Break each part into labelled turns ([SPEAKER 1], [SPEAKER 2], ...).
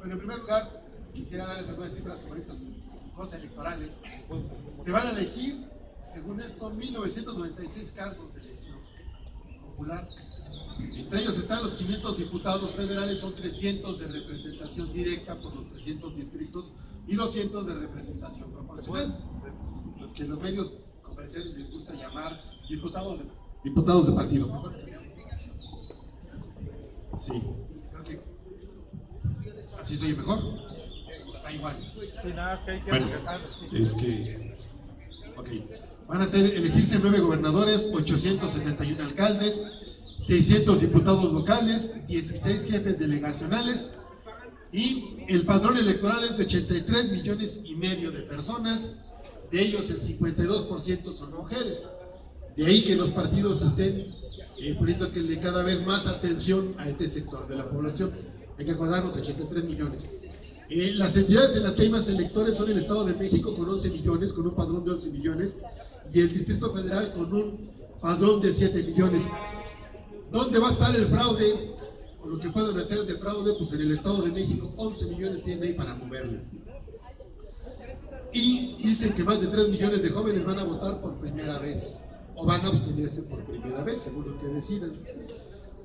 [SPEAKER 1] Bueno, en primer lugar, quisiera darles algunas cifras sobre estas cosas electorales. Se van a elegir, según esto, 1996 cargos de elección popular. Entre ellos están los 500 diputados federales, son 300 de representación directa por los 300 distritos y 200 de representación proporcional. Los que en los medios comerciales les gusta llamar diputados de partido. Mejor. Sí, creo que así soy mejor. Está igual.
[SPEAKER 2] Sí, nada, es que hay que
[SPEAKER 1] bueno,
[SPEAKER 2] regresar. Sí.
[SPEAKER 1] es que... Ok. Van a elegirse 9 gobernadores, 871 alcaldes, 600 diputados locales, 16 jefes delegacionales y el padrón electoral es de 83 millones y medio de personas, de ellos el 52% son mujeres. De ahí que los partidos estén poniéndole cada vez más atención a este sector de la población. Hay que acordarnos, 83 millones. Las entidades en las que hay más electores son el Estado de México con 11 millones, con un padrón de 11 millones, y el Distrito Federal con un padrón de 7 millones. ¿Dónde va a estar el fraude? O lo que pueden hacer de fraude, pues en el Estado de México, 11 millones tienen ahí para moverle. Y dicen que más de 3 millones de jóvenes van a votar por primera vez, o van a abstenerse por primera vez, según lo que decidan.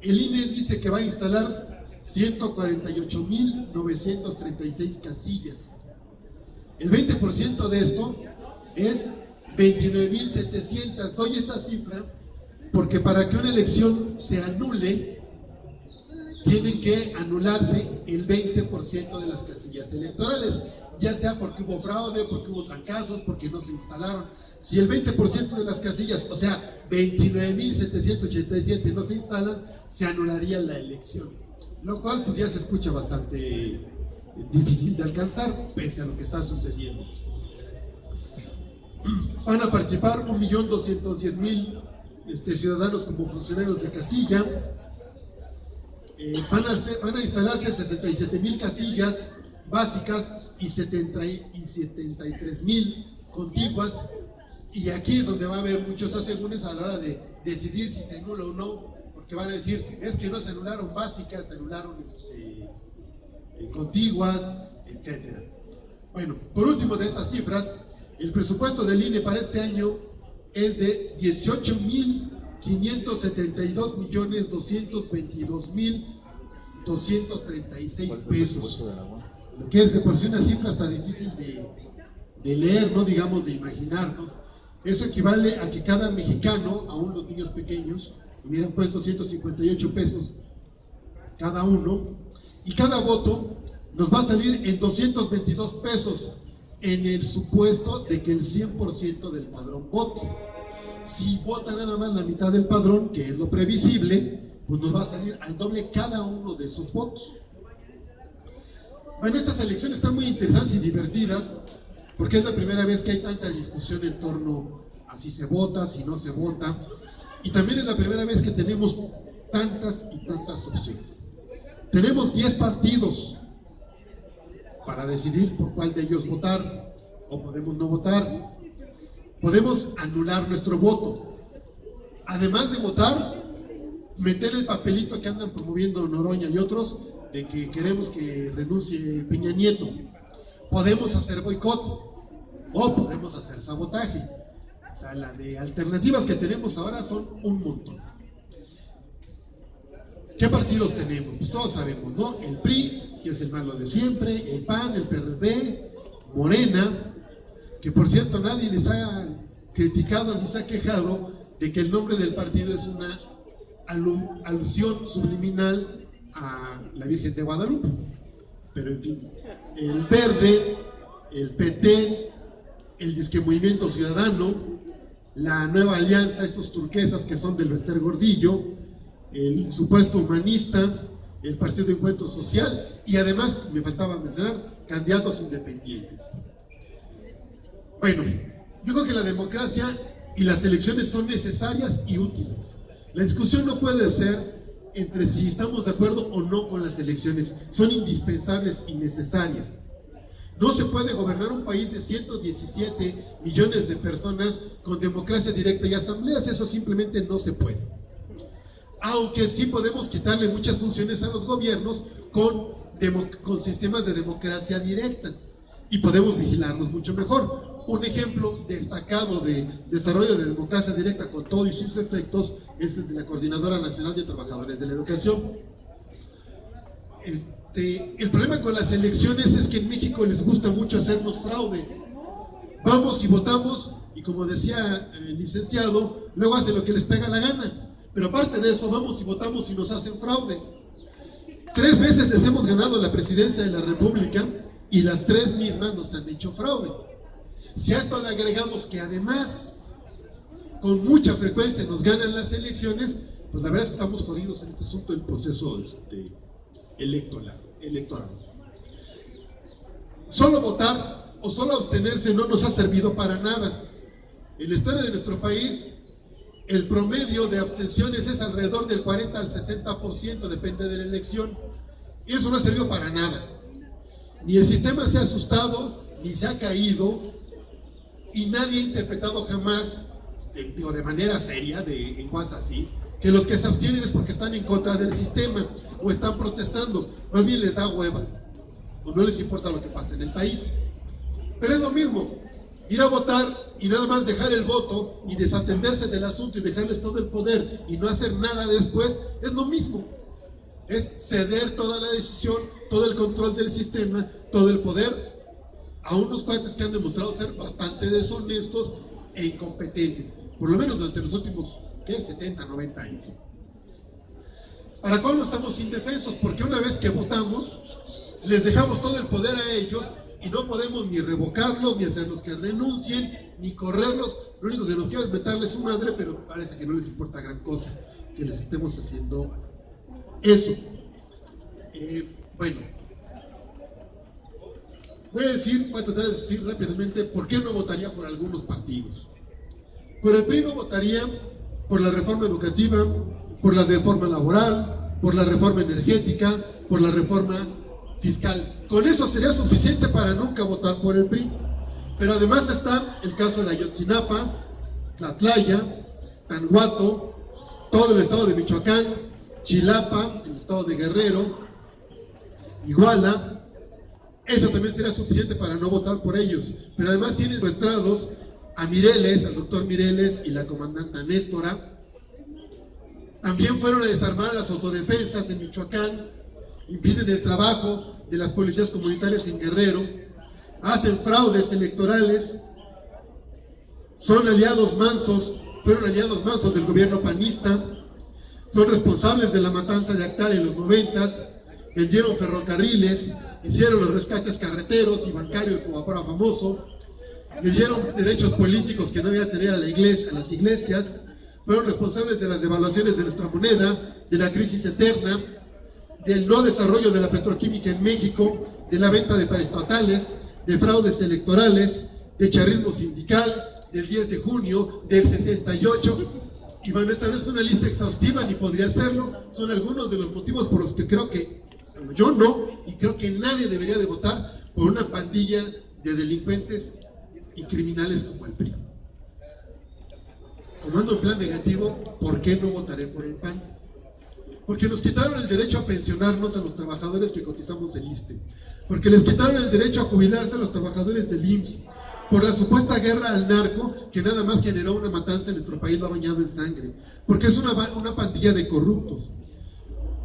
[SPEAKER 1] El INE dice que va a instalar 148.936 casillas. El 20% de esto es 29.700. Doy esta cifra porque para que una elección se anule, tienen que anularse el 20% de las casillas electorales, ya sea porque hubo fraude, porque hubo trancazos, porque no se instalaron. Si el 20% de las casillas, o sea, 29.787 no se instalan, se anularía la elección. Lo cual pues ya se escucha bastante difícil de alcanzar, pese a lo que está sucediendo. Van a participar 1.210.000 ciudadanos como funcionarios de casilla. Van a instalarse 77.000 casillas básicas y 73.000 contiguas. Y aquí es donde va a haber muchos asegúnes a la hora de decidir si se anula o no, porque van a decir, es que no se anularon básicas, se anularon contiguas, etcétera. Bueno, por último de estas cifras, el presupuesto del INE para este año es de 18.572.222.236 pesos. Lo que es de por sí una cifra hasta difícil de leer, ¿no? Digamos, de imaginarnos. Eso equivale a que cada mexicano, aún los niños pequeños, hubieran puesto 158 pesos cada uno, y cada voto nos va a salir en 222 pesos en el supuesto de que el 100% del padrón vote. Si vota nada más la mitad del padrón, que es lo previsible, pues nos va a salir al doble cada uno de esos votos. Bueno, estas elecciones están muy interesantes y divertidas, porque es la primera vez que hay tanta discusión en torno a si se vota, si no se vota, y también es la primera vez que tenemos tantas y tantas opciones. Tenemos 10 partidos para decidir por cuál de ellos votar, o podemos no votar. Podemos anular nuestro voto. Además de votar, meter el papelito que andan promoviendo Noroña y otros, de que queremos que renuncie Peña Nieto. Podemos hacer boicot, o podemos hacer sabotaje. O sea, la de alternativas que tenemos ahora son un montón. ¿Qué partidos tenemos? Pues todos sabemos, ¿no? El PRI, que es el malo de siempre, el PAN, el PRD, Morena, que por cierto nadie les ha criticado, les ha quejado de que el nombre del partido es una alusión subliminal a la Virgen de Guadalupe. Pero en fin, el Verde, el PT, el Disque Movimiento Ciudadano, la Nueva Alianza, esos turquesas que son del Bester Gordillo, el supuesto humanista, el Partido de Encuentro Social, y además, me faltaba mencionar, candidatos independientes. Bueno, yo creo que la democracia y las elecciones son necesarias y útiles. La discusión no puede ser entre si estamos de acuerdo o no con las elecciones. Son indispensables y necesarias. No se puede gobernar un país de 117 millones de personas con democracia directa y asambleas. Eso simplemente no se puede. Aunque sí podemos quitarle muchas funciones a los gobiernos con con sistemas de democracia directa y podemos vigilarlos mucho mejor. Un ejemplo destacado de desarrollo de democracia directa con todo y sus efectos es el de la Coordinadora Nacional de Trabajadores de la Educación. El problema con las elecciones es que en México les gusta mucho hacernos fraude. Vamos y votamos y, como decía el licenciado, luego hacen lo que les pega la gana. Pero aparte de eso, vamos y votamos y nos hacen fraude. 3 veces les hemos ganado la presidencia de la República y las 3 mismas nos han hecho fraude. Si a esto le agregamos que además con mucha frecuencia nos ganan las elecciones, pues la verdad es que estamos jodidos en este asunto del proceso electoral. Solo votar o solo abstenerse no nos ha servido para nada. En la historia de nuestro país, el promedio de abstenciones es alrededor del 40 al 60%, depende de la elección. Y eso no ha servido para nada. Ni el sistema se ha asustado, ni se ha caído, y nadie ha interpretado jamás, de manera seria, en cosas así, que los que se abstienen es porque están en contra del sistema o están protestando. Más bien les da hueva o no les importa lo que pasa en el país. Pero es lo mismo, ir a votar y nada más dejar el voto y desatenderse del asunto y dejarles todo el poder y no hacer nada después, es lo mismo. Es ceder toda la decisión, todo el control del sistema, todo el poder a unos cuates que han demostrado ser bastante deshonestos e incompetentes, por lo menos durante los últimos 70, 90 años. Para colmo estamos indefensos, porque una vez que votamos, les dejamos todo el poder a ellos y no podemos ni revocarlos, ni hacerlos que renuncien, ni correrlos. Lo único que nos queda es meterles su madre, pero parece que no les importa gran cosa que les estemos haciendo eso. Bueno, voy a tratar de decir rápidamente por qué no votaría por algunos partidos. Por el PRI no votaría por la reforma educativa, por la reforma laboral, por la reforma energética, por la reforma fiscal. Con eso sería suficiente para nunca votar por el PRI. Pero además está el caso de Ayotzinapa, Tlatlaya, Tanhuato, todo el estado de Michoacán, Chilapa, el estado de Guerrero, Iguala. Eso también sería suficiente para no votar por ellos. Pero además tienen secuestrados a Mireles, al doctor Mireles y la comandante Néstora. También fueron a desarmar las autodefensas en Michoacán, impiden el trabajo de las policías comunitarias en Guerrero, hacen fraudes electorales, fueron aliados mansos del gobierno panista, son responsables de la matanza de Actal en los 90, vendieron ferrocarriles, hicieron los rescates carreteros y bancarios, el Fobaproa famoso, le dieron derechos políticos que no había tener a las iglesias, fueron responsables de las devaluaciones de nuestra moneda, de la crisis eterna, del no desarrollo de la petroquímica en México, de la venta de paraestatales, de fraudes electorales, de charrismo sindical, del 10 de junio, del 68. Y bueno, esta no es una lista exhaustiva, ni podría hacerlo. Son algunos de los motivos por los que creo que, yo no, y creo que nadie debería de votar por una pandilla de delincuentes y criminales como el PRI. Tomando en plan negativo, ¿por qué no votaré por el PAN? Porque nos quitaron el derecho a pensionarnos a los trabajadores que cotizamos el ISSSTE, porque les quitaron el derecho a jubilarse a los trabajadores del IMSS, por la supuesta guerra al narco que nada más generó una matanza en nuestro país, lo ha bañado en sangre, porque es una pandilla de corruptos,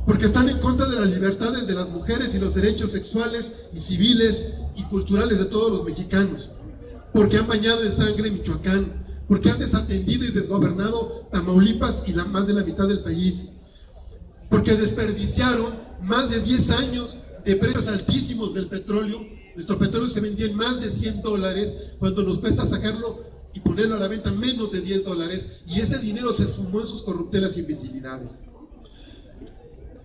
[SPEAKER 1] porque están en contra de las libertades de las mujeres y los derechos sexuales y civiles y culturales de todos los mexicanos, porque han bañado en sangre Michoacán, porque han desatendido y desgobernado Tamaulipas y más de la mitad del país, porque desperdiciaron más de 10 años de precios altísimos del petróleo. Nuestro petróleo se vendía en más de $100 cuando nos cuesta sacarlo y ponerlo a la venta menos de $10, y ese dinero se esfumó en sus corruptelas y imbecilidades.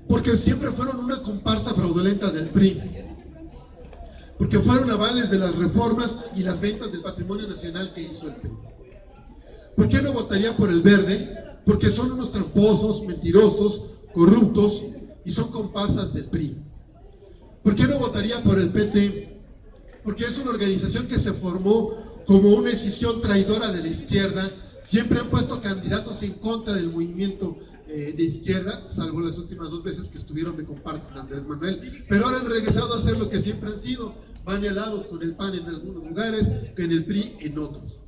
[SPEAKER 1] Porque siempre fueron una comparsa fraudulenta del PRI, porque fueron avales de las reformas y las ventas del patrimonio nacional que hizo el PRI. ¿Por qué no votaría por el Verde? Porque son unos tramposos, mentirosos, corruptos y son comparsas del PRI. ¿Por qué no votaría por el PT? Porque es una organización que se formó como una decisión traidora de la izquierda. Siempre han puesto candidatos en contra del movimiento de izquierda, salvo las últimas 2 veces que estuvieron de comparsa de Andrés Manuel, pero ahora han regresado a ser lo que siempre han sido, van alados con el PAN en algunos lugares, con el PRI en otros.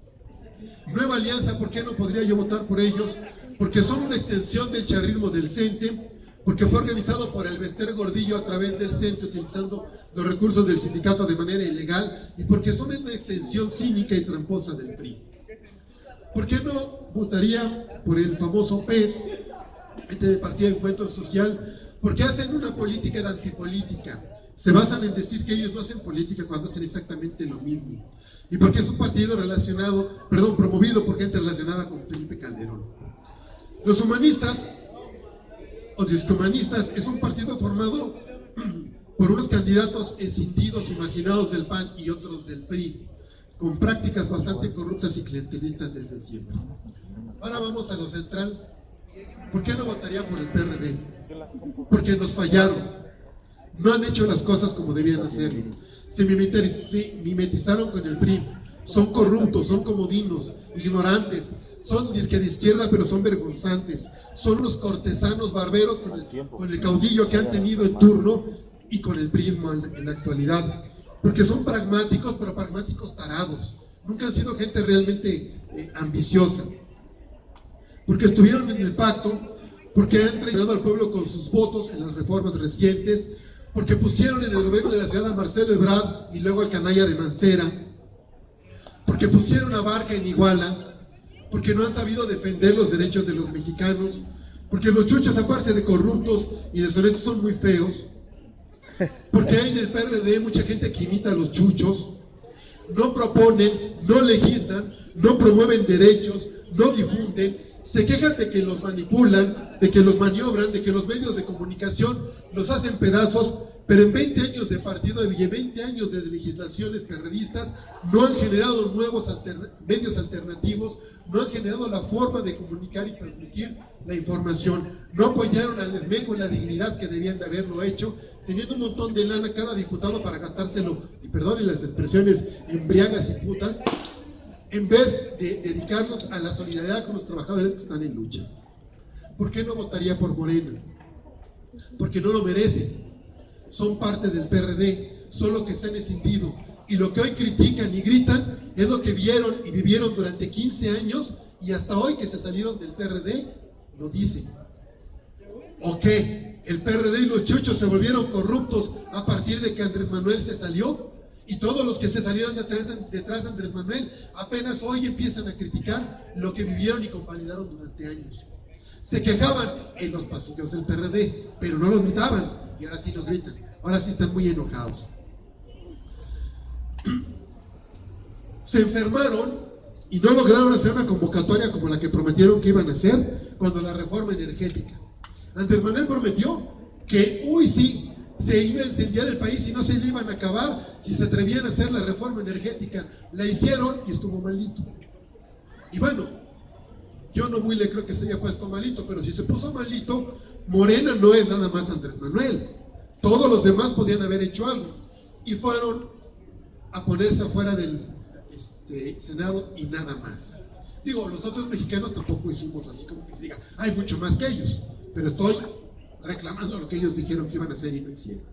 [SPEAKER 1] Nueva Alianza, ¿por qué no podría yo votar por ellos? Porque son una extensión del charrismo del CENTE, porque fue organizado por Elbester Gordillo a través del CENTE, utilizando los recursos del sindicato de manera ilegal, y porque son una extensión cínica y tramposa del PRI. ¿Por qué no votaría por el famoso PES, del Partido de Encuentro Social? Porque hacen una política de antipolítica. Se basan en decir que ellos no hacen política cuando hacen exactamente lo mismo. Y porque es un partido promovido por gente relacionada con Felipe Calderón. Los humanistas o discohumanistas es un partido formado por unos candidatos escindidos y marginados del PAN y otros del PRI, con prácticas bastante corruptas y clientelistas desde siempre. Ahora vamos a lo central. ¿Por qué no votaría por el PRD? Porque nos fallaron. No han hecho las cosas como debían hacer. Se mimetizaron con el PRI. Son corruptos, son comodinos, ignorantes. Son disque de izquierda, pero son vergonzantes. Son unos cortesanos barberos con el caudillo que han tenido en turno y con el prismo en la actualidad. Porque son pragmáticos, pero pragmáticos tarados. Nunca han sido gente realmente ambiciosa. Porque estuvieron en el pacto, porque han traicionado al pueblo con sus votos en las reformas recientes, porque pusieron en el gobierno de la ciudad a Marcelo Ebrard y luego al canalla de Mancera, porque pusieron a Barca en Iguala, porque no han sabido defender los derechos de los mexicanos, porque los chuchos, aparte de corruptos y deshonestos, son muy feos, porque hay en el PRD mucha gente que imita a los chuchos, no proponen, no legislan, no promueven derechos, no difunden, se quejan de que los manipulan, de que los maniobran, de que los medios de comunicación los hacen pedazos, pero en 20 años de partido y en 20 años de legislaciones perredistas no han generado nuevos medios alternativos, no han generado la forma de comunicar y transmitir la información, no apoyaron al ESME con la dignidad que debían de haberlo hecho, teniendo un montón de lana cada diputado para gastárselo, y perdonen las expresiones, embriagas y putas, en vez de dedicarlos a la solidaridad con los trabajadores que están en lucha. ¿Por qué no votaría por Morena? Porque no lo merecen. Son parte del PRD, son lo que se han escindido. Y lo que hoy critican y gritan es lo que vieron y vivieron durante 15 años y hasta hoy que se salieron del PRD, lo dicen. ¿O qué? ¿El PRD y los chuchos se volvieron corruptos a partir de que Andrés Manuel se salió? Y todos los que se salieron detrás de Andrés Manuel apenas hoy empiezan a criticar lo que vivieron y convalidaron durante años. Se quejaban en los pasillos del PRD, pero no los gritaban, y ahora sí los gritan, ahora sí están muy enojados. Se enfermaron y no lograron hacer una convocatoria como la que prometieron que iban a hacer cuando la reforma energética. Andrés Manuel prometió que hoy sí se iba a incendiar el país y no se le iban a acabar si se atrevían a hacer la reforma energética. La hicieron y estuvo malito. Y bueno, yo no muy le creo que se haya puesto malito, pero si se puso malito, Morena no es nada más Andrés Manuel. Todos los demás podían haber hecho algo. Y fueron a ponerse afuera del Senado y nada más. Digo, los otros mexicanos tampoco hicimos así como que se diga, hay mucho más que ellos, pero estoy reclamando lo que ellos dijeron que iban a hacer y no hicieron.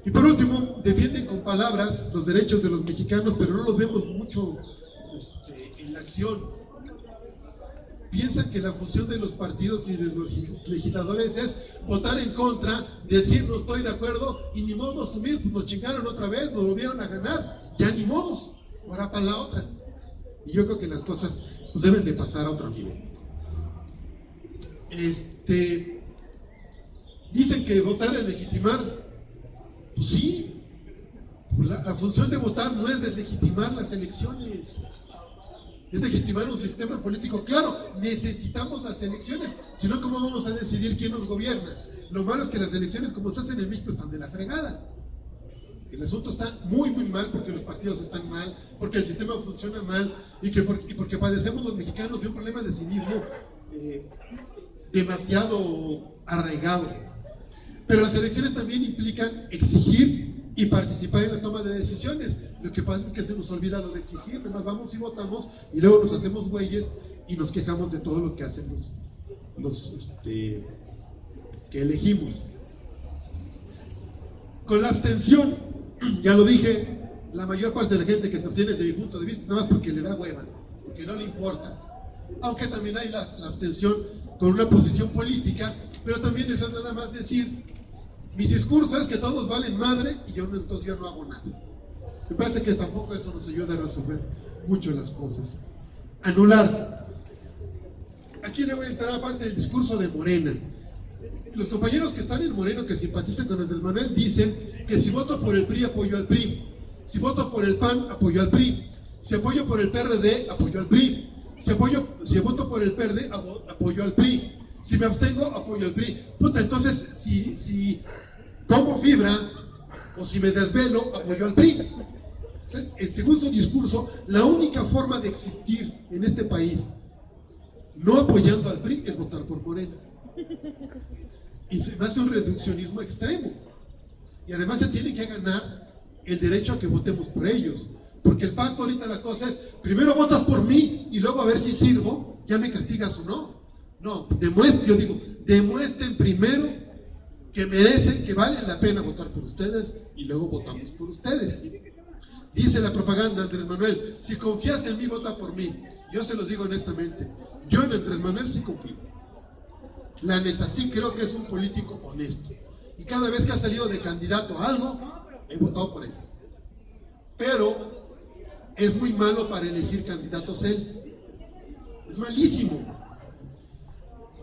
[SPEAKER 1] Y por último, defienden con palabras los derechos de los mexicanos, pero no los vemos mucho en la acción. Piensan que la fusión de los partidos y de los legisladores es votar en contra, decir no estoy de acuerdo y ni modo asumir, pues nos chingaron otra vez, nos volvieron a ganar, ya ni modos, ahora para la otra. Y yo creo que las cosas pues, deben de pasar a otro nivel. Dicen que votar es legitimar. Pues sí, la función de votar no es deslegitimar las elecciones, es legitimar un sistema político. Claro, necesitamos las elecciones, si no, ¿cómo vamos a decidir quién nos gobierna? Lo malo es que las elecciones, como se hacen en México, están de la fregada. El asunto está muy, muy mal porque los partidos están mal, porque el sistema funciona mal y porque padecemos los mexicanos de un problema de cinismo demasiado arraigado. Pero las elecciones también implican exigir y participar en la toma de decisiones. Lo que pasa es que se nos olvida lo de exigir, además vamos y votamos y luego nos hacemos güeyes y nos quejamos de todo lo que hacen que elegimos. Con la abstención, ya lo dije, la mayor parte de la gente que se abstiene desde mi punto de vista, nada más porque le da hueva, porque no le importa. Aunque también hay la abstención con una posición política, pero también es nada más decir, mi discurso es que todos valen madre y entonces yo no hago nada. Me parece que tampoco eso nos ayuda a resolver mucho las cosas. Anular. Aquí le voy a entrar a parte del discurso de Morena. Los compañeros que están en Moreno, que simpatizan con Andrés Manuel, dicen que si voto por el PRI, apoyo al PRI. Si voto por el PAN, apoyo al PRI. Si apoyo por el PRD, apoyo al PRI. Si voto por el PRD, apoyo al PRI. Si me abstengo, apoyo al PRI. Puta, entonces, si como fibra o si me desvelo, apoyo al PRI. Según su discurso, la única forma de existir en este país no apoyando al PRI es votar por Morena. Y se me hace un reduccionismo extremo. Y además se tiene que ganar el derecho a que votemos por ellos. Porque el pacto ahorita la cosa es, primero votas por mí y luego a ver si sirvo, ya me castigas o no. No, demuestren primero que merecen, que vale la pena votar por ustedes y luego votamos por ustedes. Dice la propaganda Andrés Manuel, si confías en mí, vota por mí. Yo se los digo honestamente, yo en Andrés Manuel sí confío. La neta, sí creo que es un político honesto. Y cada vez que ha salido de candidato a algo, he votado por él. Pero es muy malo para elegir candidatos él. Es malísimo.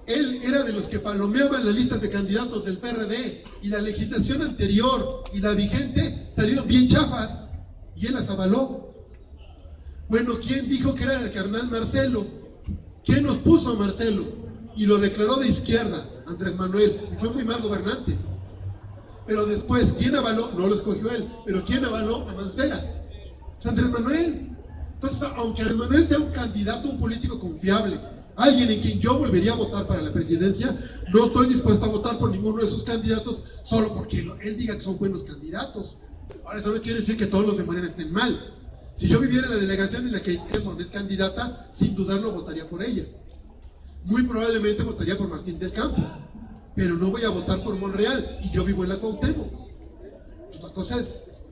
[SPEAKER 1] Él era de los que palomeaban las listas de candidatos del PRD. Y la legislación anterior y la vigente salieron bien chafas. Y él las avaló. Bueno, ¿quién dijo que era el carnal Marcelo? ¿Quién nos puso a Marcelo? Y lo declaró de izquierda, Andrés Manuel, y fue muy mal gobernante. Pero después, ¿quién avaló? No lo escogió él, pero ¿quién avaló a Mancera? Es Andrés Manuel. Entonces, aunque Andrés Manuel sea un candidato, un político confiable, alguien en quien yo volvería a votar para la presidencia, no estoy dispuesto a votar por ninguno de esos candidatos solo porque él diga que son buenos candidatos. Ahora, eso no quiere decir que todos los de Morena estén mal. Si yo viviera en la delegación en la que Elmon es candidata, sin dudarlo votaría por ella. Muy probablemente votaría por Martín del Campo, pero no voy a votar por Monreal y yo vivo en la Cuauhtémoc. Pues la cosa es,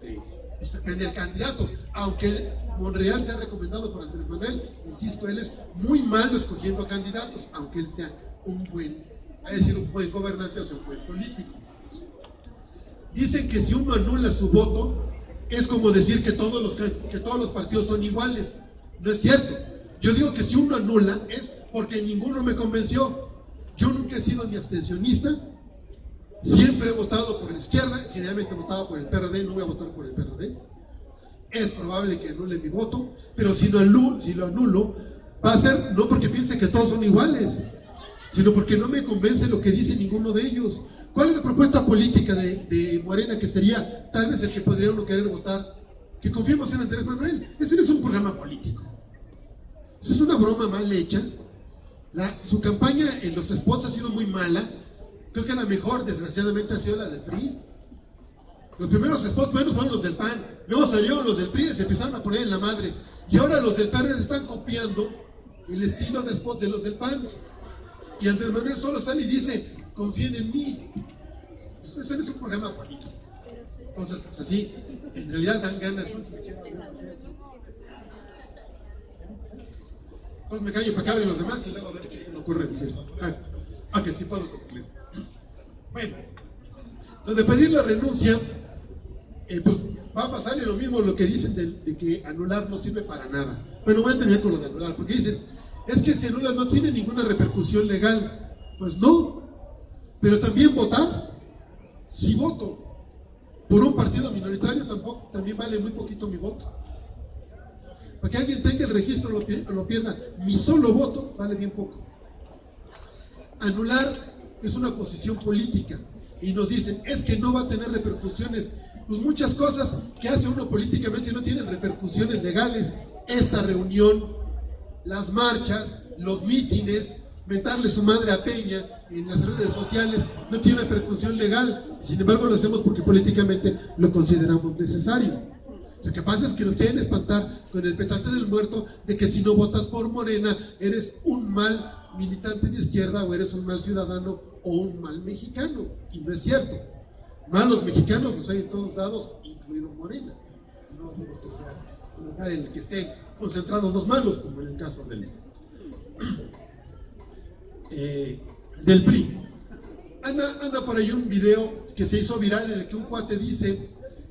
[SPEAKER 1] depende del candidato. Aunque Monreal sea recomendado por Andrés Manuel, insisto, él es muy malo escogiendo candidatos, aunque él sea haya sido un buen gobernante o sea un buen político. Dicen que si uno anula su voto, es como decir que todos los partidos son iguales. No es cierto. Yo digo que si uno anula es porque ninguno me convenció. Yo nunca he sido ni abstencionista, siempre he votado por la izquierda, generalmente votaba por el PRD, no voy a votar por el PRD. Es probable que anule mi voto, pero si lo anulo, va a ser no porque piense que todos son iguales, sino porque no me convence lo que dice ninguno de ellos. ¿Cuál es la propuesta política de Morena que sería tal vez el que podría uno querer votar? Que confiemos en Andrés Manuel. Ese no es un programa político. Eso es una broma mal hecha. Su campaña en los spots ha sido muy mala. Creo que la mejor, desgraciadamente, ha sido la del PRI. Los primeros spots buenos fueron los del PAN. Luego salieron los del PRI y se empezaron a poner en la madre. Y ahora los del PRD están copiando el estilo de spot de los del PAN. Y Andrés Manuel solo sale y dice, confíen en mí. Pues eso no es un programa político. Entonces, pues así, en realidad dan ganas, ¿no? Pues me callo para que hablen los demás y luego a ver qué se me ocurre decir. Que sí puedo concluir. Bueno, lo de pedir la renuncia, pues va a pasarle lo mismo lo que dicen de que anular no sirve para nada. Pero voy a terminar con lo de anular, porque dicen, es que si anulas no tiene ninguna repercusión legal. Pues no, pero también votar, si voto por un partido minoritario, también vale muy poquito mi voto. Para que alguien tenga el registro lo pierda, mi solo voto vale bien poco. Anular es una posición política y nos dicen, es que no va a tener repercusiones. Pues muchas cosas que hace uno políticamente no tienen repercusiones legales. Esta reunión, las marchas, los mítines, mentarle su madre a Peña en las redes sociales, no tiene repercusión legal. Sin embargo, lo hacemos porque políticamente lo consideramos necesario. Lo que pasa es que nos quieren espantar con el petate del muerto de que si no votas por Morena eres un mal militante de izquierda o eres un mal ciudadano o un mal mexicano, y no es cierto. Malos mexicanos los hay en todos lados, incluido Morena. No digo que sea un lugar en el que estén concentrados los malos, como en el caso del PRI. Anda por ahí un video que se hizo viral en el que un cuate dice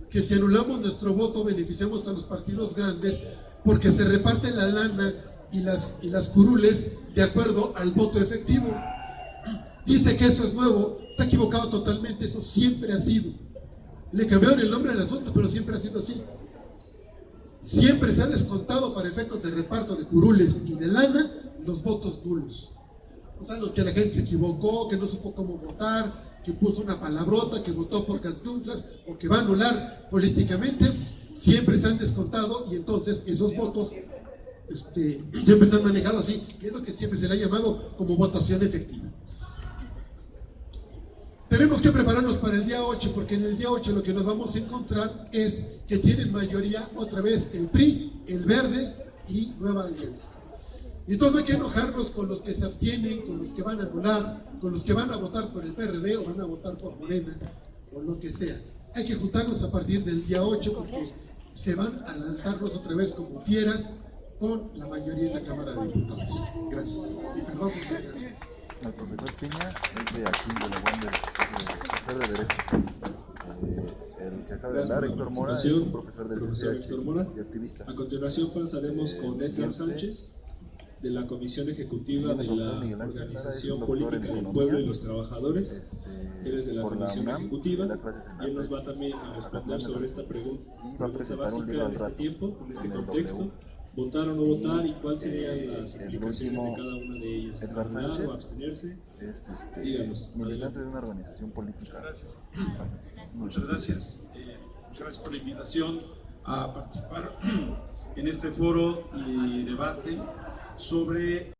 [SPEAKER 1] que si anulamos nuestro voto beneficiamos a los partidos grandes porque se reparte la lana y las curules de acuerdo al voto efectivo. Dice que eso es nuevo, está equivocado totalmente, eso siempre ha sido. Le cambiaron el nombre al asunto, pero siempre ha sido así. Siempre se ha descontado para efectos de reparto de curules y de lana los votos nulos. O sea, los que la gente se equivocó, que no supo cómo votar, que puso una palabrota, que votó por Cantinflas o que va a anular políticamente, siempre se han descontado y entonces esos votos siempre se han manejado así, que es lo que siempre se le ha llamado como votación efectiva. Tenemos que prepararnos para el día 8, porque en el día 8 lo que nos vamos a encontrar es que tienen mayoría otra vez el PRI, el Verde y Nueva Alianza. Y entonces no hay que enojarnos con los que se abstienen, con los que van a anular, con los que van a votar por el PRD o van a votar por Morena o lo que sea. Hay que juntarnos a partir del día 8 porque se van a lanzarnos otra vez como fieras con la mayoría en la Cámara de Diputados. Gracias. Y perdón por llegar.
[SPEAKER 2] El profesor Piña es de aquí, de la UAM, profesor de Derecho. El que acaba de hablar, Héctor Mora, es un profesor del CCH y activista.
[SPEAKER 3] A continuación pasaremos con Edgar Sánchez, de la Comisión Ejecutiva de la Organización Política del Pueblo y los Trabajadores. Él es de la Comisión Ejecutiva y él nos va también a responder sobre esta pregunta básica en este tiempo, en este contexto. ¿Votar o no votar y cuáles serían las implicaciones de cada una de ellas?
[SPEAKER 2] Edgar Sánchez
[SPEAKER 3] o abstenerse.
[SPEAKER 2] Es
[SPEAKER 3] Díganos.
[SPEAKER 2] militante de una organización política.
[SPEAKER 4] Gracias. Muchas gracias. Muchas gracias por la invitación a participar en este foro y debate sobre